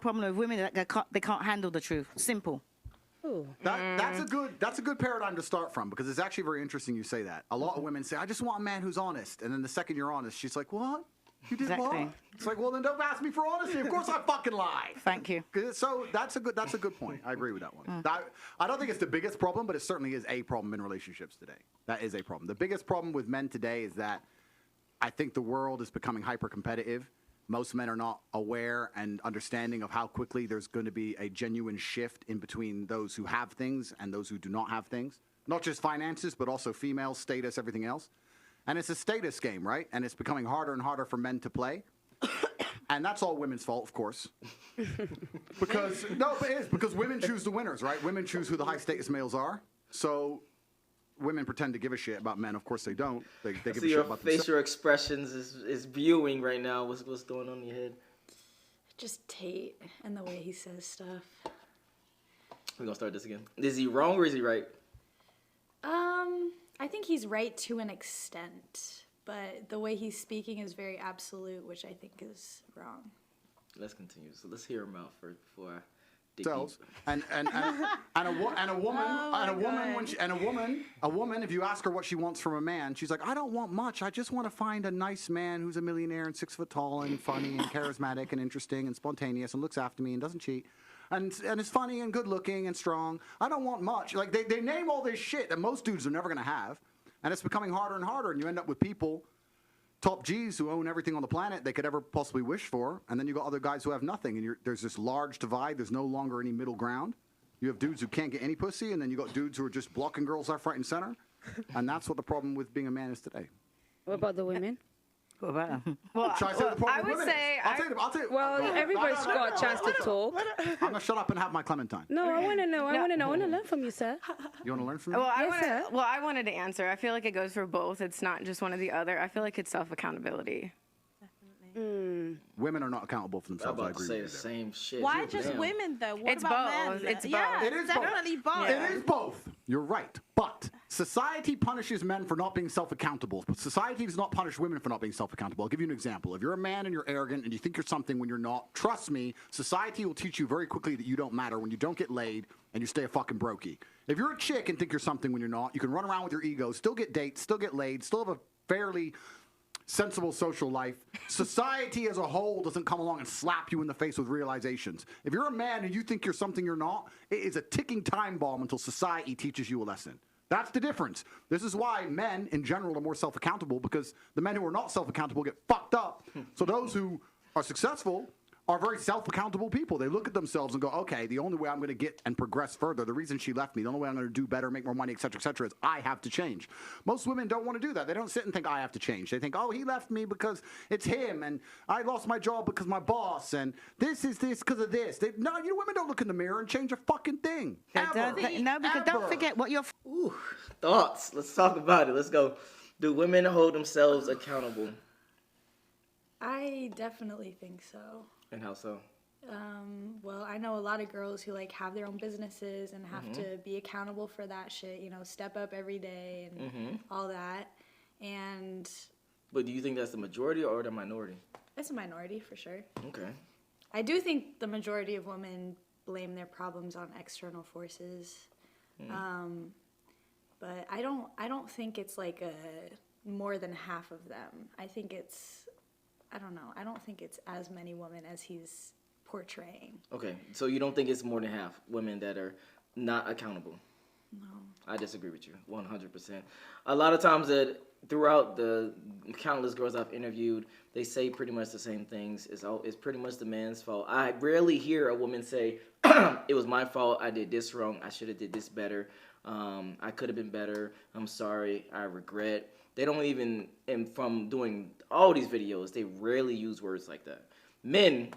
problem with women that they can't handle the truth. Simple. That's a good paradigm to start from, because it's actually very interesting you say that. A lot of women say, I just want a man who's honest. And then the second you're honest, she's like, what? You did what? It's like, well, then don't ask me for honesty. Of course I fucking lie. Thank you. So that's a good point. I agree with that one. I don't think it's the biggest problem, but it certainly is a problem in relationships today. That is a problem. The biggest problem with men today is that I think the world is becoming hyper competitive. Most men are not aware and understanding of how quickly there's going to be a genuine shift in between those who have things and those who do not have things. Not just finances, but also female status, everything else. And it's a status game, right? And it's becoming harder and harder for men to play. And that's all women's fault, of course. But it is, because women choose the winners, right? Women choose who the high status males are. So women pretend to give a shit about men. Of course they don't. They give a shit about themselves. Your facial expressions is viewing right now. What's going on in your head? Just Tate and the way he says stuff. We're gonna start this again. Is he wrong or is he right? I think he's right to an extent, but the way he's speaking is very absolute, which I think is wrong. Let's continue. So let's hear him out first before I dig Selves. deep. And a woman, if you ask her what she wants from a man, she's like, I don't want much. I just want to find a nice man who's a millionaire and 6 foot tall and funny and charismatic and interesting and spontaneous and looks after me and doesn't cheat. And is funny and good looking and strong. I don't want much. Like they name all this shit that most dudes are never gonna have. And it's becoming harder and harder, and you end up with people, top G's, who own everything on the planet they could ever possibly wish for, and then you got other guys who have nothing, and there's this large divide. There's no longer any middle ground. You have dudes who can't get any pussy, and then you got dudes who are just blocking girls left, right, and center. And that's what the problem with being a man is today. What about the women? What about them? Well, I would say... I'll tell you. Well, everybody's got a chance to talk. I'm going to shut up and have my Clementine. No, I want to know. I want to learn from you, sir. You want to learn from me? Well, Yes, sir. I wanted to answer. I feel like it goes for both. It's not just one or the other. I feel like it's self-accountability. Women are not accountable for I'm themselves. about to say the same shit. Why just women though? What It's about both. men? It's Yeah, both. It is definitely both. It is both. You're right. But society punishes men for not being self-accountable. But society does not punish women for not being self-accountable. I'll give you an example. If you're a man and you're arrogant and you think you're something when you're not, trust me, society will teach you very quickly that you don't matter when you don't get laid and you stay a fucking brokey. If you're a chick and think you're something when you're not, you can run around with your ego, still get dates, still get laid, still have a fairly sensible social life. Society as a whole doesn't come along and slap you in the face with realizations. If you're a man and you think you're something you're not, it is a ticking time bomb until society teaches you a lesson. That's the difference. This is why men in general are more self-accountable, because the men who are not self-accountable get fucked up. So those who are successful are very self-accountable people. They look at themselves and go, okay, the only way I'm going to get and progress further, the reason she left me, the only way I'm going to do better, make more money, et cetera, is I have to change. Most women don't want to do that. They don't sit and think I have to change. They think, oh, he left me because it's him, and I lost my job because my boss, and this is this because of this. No, you women don't look in the mirror and change a fucking thing. Don't forget what you're... Ooh, thoughts. Let's talk about it. Let's go. Do women hold themselves accountable? I definitely think so. And how so? Well, I know a lot of girls who like have their own businesses and have to be accountable for that shit, step up every day and all that. But do you think that's the majority or the minority? It's a minority for sure. Okay. I do think the majority of women blame their problems on external forces. But I don't think it's like more than half of them. I think I don't know. I don't think it's as many women as he's portraying. Okay, so you don't think it's more than half women that are not accountable? No. I disagree with you 100%. A lot of times that throughout the countless girls I've interviewed, they say pretty much the same things. It's pretty much the man's fault. I rarely hear a woman say, it was my fault, I did this wrong, I should have did this better, I could have been better, I'm sorry, I regret. They don't even, and from doing all these videos, they rarely use words like that. Men,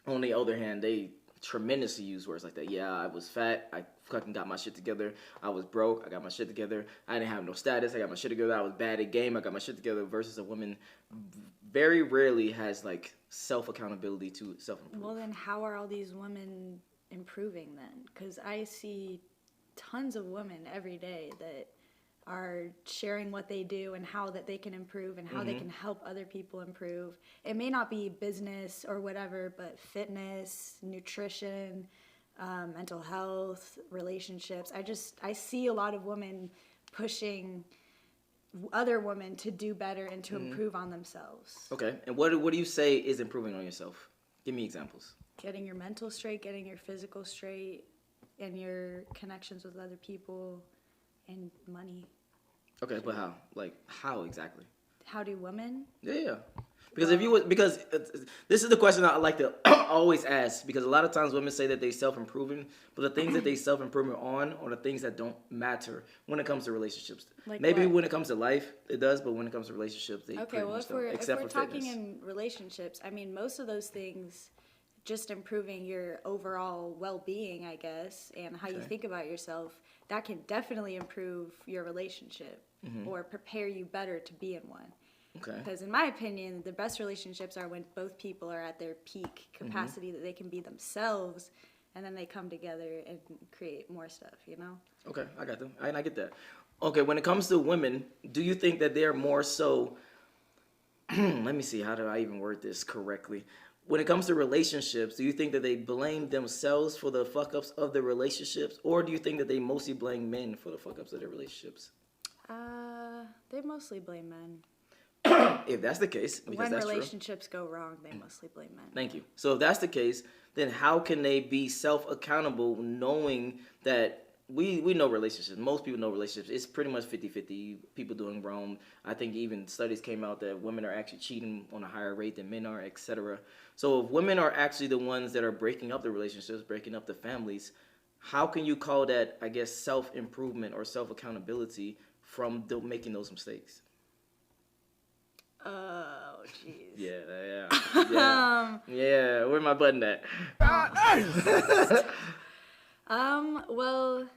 on the other hand, they tremendously use words like that. Yeah, I was fat, I fucking got my shit together. I was broke, I got my shit together. I didn't have no status, I got my shit together. I was bad at game, I got my shit together. Versus a woman very rarely has like self-accountability to self-improvement. Well, then how are all these women improving then? Because I see tons of women every day that are sharing what they do and how that they can improve and how they can help other people improve. It may not be business or whatever, but fitness, nutrition, mental health, relationships. I see a lot of women pushing other women to do better and to improve on themselves. Okay. And what do you say is improving on yourself? Give me examples. Getting your mental straight, getting your physical straight, and your connections with other people, and money. Okay, but how? Like, how exactly? How do women? Yeah. Because this is the question I like to always ask, because a lot of times women say that they self-improving, but the things that they self-improving on are the things that don't matter when it comes to relationships. Like maybe what? when it comes to life, it does, but when it comes to relationships, they Okay, pretty well, much if don't, we're except for talking fitness. in relationships, I mean, most of those things, just improving your overall well-being, I guess, and how you think about yourself, that can definitely improve your relationship or prepare you better to be in one. Okay. Because in my opinion, the best relationships are when both people are at their peak capacity that they can be themselves, and then they come together and create more stuff, you know? Okay, I got them. I get that. Okay, when it comes to women, do you think that they're more so... Let me see, how do I even word this correctly? When it comes to relationships, do you think that they blame themselves for the fuck-ups of the relationships, or do you think that they mostly blame men for the fuck-ups of their relationships? They mostly blame men. If that's the case, because When that's relationships go wrong, they mostly blame men. Thank you. So if that's the case, then how can they be self-accountable knowing that we know relationships. Most people know relationships. It's pretty much 50-50. People doing wrong. I think even studies came out that women are actually cheating on a higher rate than men are, etc. So if women are actually the ones that are breaking up the relationships, breaking up the families, how can you call that, I guess, self-improvement or self-accountability from making those mistakes? Oh, jeez. Yeah. Where my button at? Well,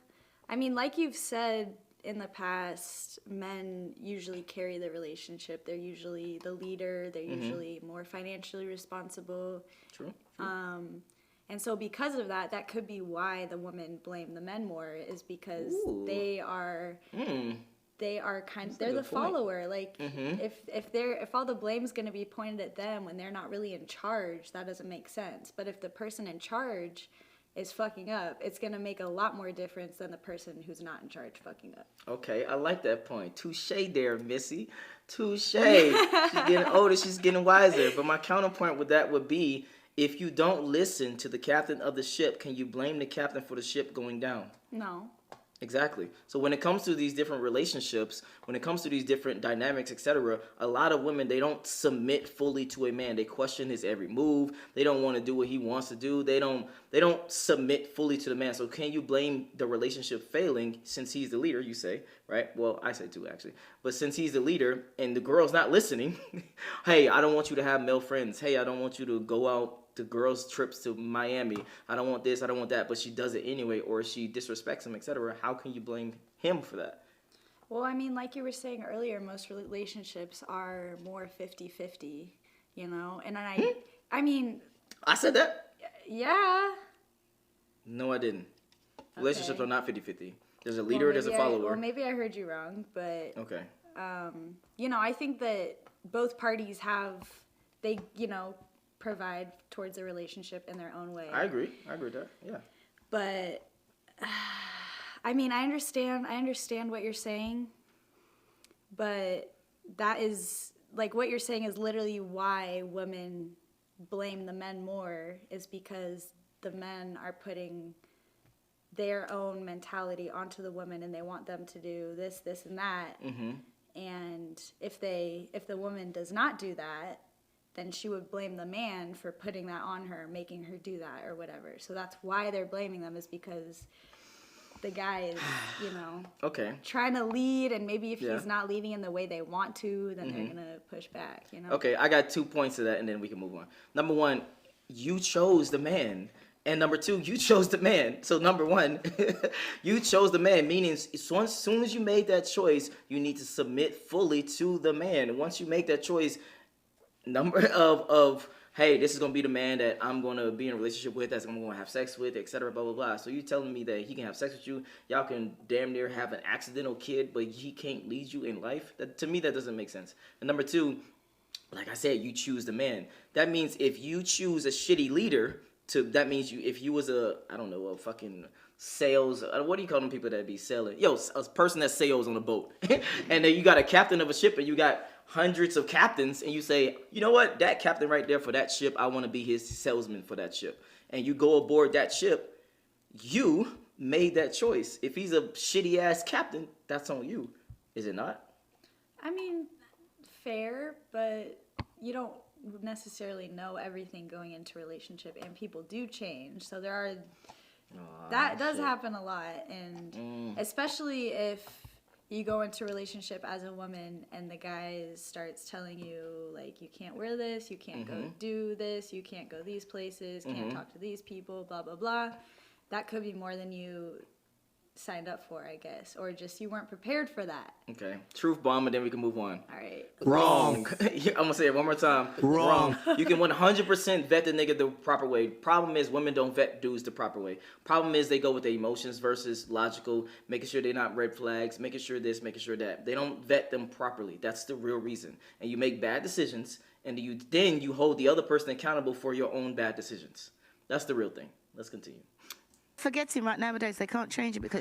I mean, like you've said in the past, men usually carry the relationship. They're usually the leader. They're usually more financially responsible. True. And so because of that, that could be why the women blame the men more, is because they are they're the follower. Like if all the blame's going to be pointed at them when they're not really in charge, that doesn't make sense. But if the person in charge is fucking up, it's going to make a lot more difference than the person who's not in charge fucking up. Okay, I like that point. Touche there, Missy. Touche. She's getting older, she's getting wiser. But my counterpoint with that would be, if you don't listen to the captain of the ship, can you blame the captain for the ship going down? No. Exactly. So when it comes to these different relationships, when it comes to these different dynamics, etc., a lot of women, they don't submit fully to a man. They question his every move. They don't want to do what he wants to do. They don't submit fully to the man. So can you blame the relationship failing since he's the leader, you say, right? Well, I say too, actually. But since he's the leader and the girl's not listening, hey, I don't want you to have male friends. Hey, I don't want you to go out to girls' trips to Miami. I don't want this, I don't want that, but she does it anyway, or she disrespects him, etc. How can you blame him for that? Well, I mean, like you were saying earlier, most relationships are more 50-50, you know? And I mean... I said that? Yeah. No, I didn't. Relationships are not 50-50. There's a leader, Well, there's a follower. Well, maybe I heard you wrong, but... Okay. You know, I think that both parties provide towards a relationship in their own way. I agree with that, yeah. But, I mean, I understand what you're saying, but that is, like, what you're saying is literally why women blame the men more, is because the men are putting their own mentality onto the women, and they want them to do this, and that. Mm-hmm. And if the woman does not do that, then she would blame the man for putting that on her, making her do that or whatever. So that's why they're blaming them, is because the guy is, okay, trying to lead, and maybe if he's not leading in the way they want to, then they're going to push back, Okay, I got 2 points to that, and then we can move on. Number one, you chose the man. And number two, you chose the man. So number one, you chose the man, meaning as soon as you made that choice, you need to submit fully to the man. And once you make that choice, number of hey, this is gonna be the man that I'm gonna be in a relationship with, that I'm gonna have sex with, etc. Blah blah blah. So you telling me that he can have sex with you, y'all can damn near have an accidental kid, but he can't lead you in life? That, to me, that doesn't make sense. And number two, like I said, you choose the man. That means if you choose a shitty leader, that means if you was a fucking sales, what do you call them people that be selling? A person that sails on a boat, and then you got a captain of a ship, and you got hundreds of captains, and you say, you know what, that captain right there for that ship, I want to be his salesman for that ship. And you go aboard that ship, you made that choice. If he's a shitty ass captain, that's on you, is it not? I mean, fair, but you don't necessarily know everything going into a relationship, and people do change. So there are that does happen a lot, and especially if you go into a relationship as a woman and the guy starts telling you, like, you can't wear this, you can't go do this, you can't go these places, can't talk to these people, blah blah blah. That could be more than you signed up for, I guess, or just you weren't prepared for that. Okay, truth bomb, and then we can move on. All right. Wrong. I'm gonna say it one more time. Wrong. You can 100% vet the nigga the proper way. Problem is, women don't vet dudes the proper way. Problem is, they go with their emotions versus logical, making sure they're not red flags, making sure this, making sure that. They don't vet them properly. That's the real reason. And you make bad decisions, and then you hold the other person accountable for your own bad decisions. That's the real thing. Let's continue. Forgetting right nowadays they can't change it because